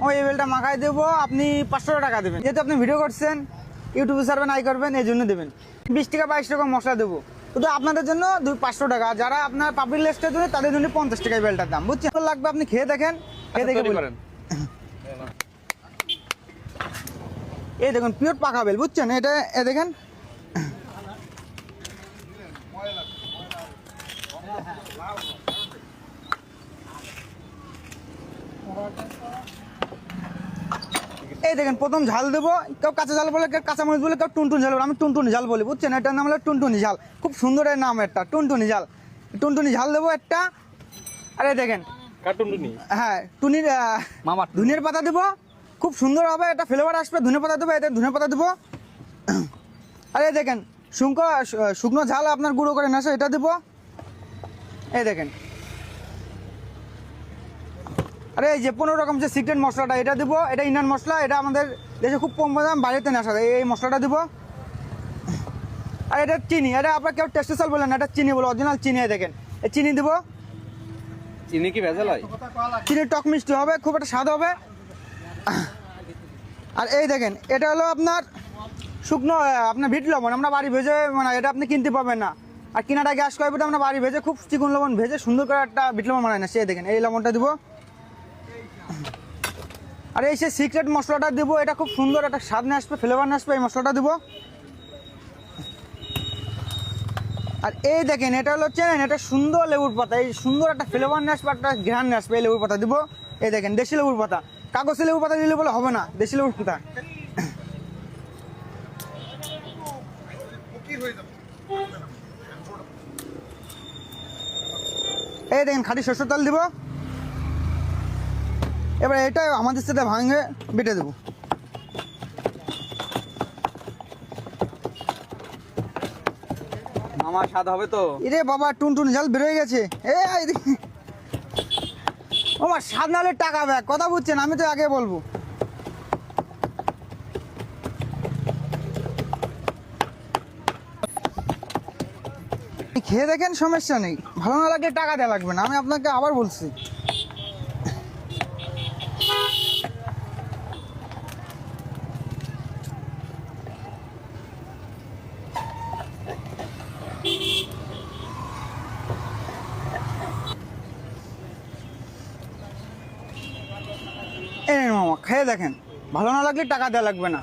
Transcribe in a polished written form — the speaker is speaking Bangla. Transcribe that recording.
ওই বেলটা মাখায় দেবো, আপনি 500 টাকা দেবেন। যেহেতু আপনি ভিডিও করছেন, ইউটিউবে সার্ভেন আই করবেন, এই জন্য দেবেন। 20 টাকা 22 টাকা মশলা দেবো, শুধু আপনাদের জন্য 500 টাকা। যারা আপনার পাবলিক লিস্টের জন্য, তাদের জন্য 50 টাকা বেলটার দাম, বুঝছেন? লাগবে আপনি খেয়ে দেখেন, খেয়ে দেখে বলেন। এই দেখুন পিওর পাকা বেল, বুঝছেন? এটা এ দেখেন, এই দেখেন প্রথম ঝাল দেবো। কেউ কাঁচা ঝাল বলে, কেউ কাঁচামরিচ বলে, কেউ টুনটুনি ঝাল বলে। আমি টুনটুনি ঝাল বলি, বুঝছেন? এটার নাম হলো টুনটুনি ঝাল, খুব সুন্দর এর নাম একটা, টুনটুনি ঝাল। টুনটুনি ঝাল দেবো একটা। আরে দেখেন, হ্যাঁ টুনির মামা ধনিয়ার পাতা দেবো, খুব সুন্দর হবে, এটা ফ্লেভার আসবে। ধনে পাতা দেবো, এতে ধনে পাতা দেবো। আরে দেখেন শুকনো ঝাল আপনার গুঁড়ো করে নেশো, এটা দেবো। এই দেখেন, আরে এই যে 15 রকম যে সিক্রেট মশলাটা, এটা দেবো। এটা ইন্ডিয়ান মশলা, এটা আমাদের দেশে খুব কম দাম, বাড়িতে নেশা। এই মশলাটা দেবো। আর এটা চিনি, এটা আপনার কেউ টেস্টেসাল বলেন, এটা চিনি বলে, অরিজিনাল চিনি। দেখেন এই চিনি দেবো। চিনি কি ভেজাল হয়? চিনি টক মিষ্টি হবে, খুব একটা স্বাদ হবে। আর এই দেখেন, এটা হলো আপনার শুকনো আপনার বিট লবণ, আমরা বাড়ি ভেজে, মানে এটা আপনি কিনতে পাবেন না। আর কিনাটা গ্যাস করবে, আমরা বাড়ি ভেজে খুব চিকন লবণ ভেজে সুন্দর করে একটা বিট লবণ বানাই না, সে দেখেন এই লবণটা দিব। আর এই সে সিক্রেট মশলাটা দিব, এটা খুব সুন্দর একটা স্বাদ নিয়ে আসবে, ফ্লেভার নিয়ে আসবে, এই মশলাটা দিব। আর এই দেখেন, এটা হলো চেনেন, এটা সুন্দর লেবুর পাতা, এই সুন্দর একটা ফ্লেভার নিয়ে আসবে, একটা ঘ্রাণ নিয়ে আসবে, এই লেবুর পাতা দিব। এই দেখেন দেশি লেবুর পাতা, কাগজে লেবুর পাতা দিলে বলে হবে না, দেশি লেবুর পাতা। এই দেখেন খাঁটি সরষের তেল দিব। এবার এটা আমাদের সাথে ভাঙে বেটে দেবো। আমার স্বাদ হবে তো? এরে বাবা, টুনটুন ঝাল বেরোয় গেছে। আমার স্বাদ না হলে টাকা ব্যাক, কথা বুঝছেন? আমি তো আগে বলবো। খেয়ে দেখেন, সমস্যা নেই। ভালো না লাগলে টাকা দেওয়া লাগবে না, আমি আপনাকে আবার বলছি। এই মামা খেয়ে দেখেন, ভালো না লাগলে টাকা দেওয়া লাগবে না।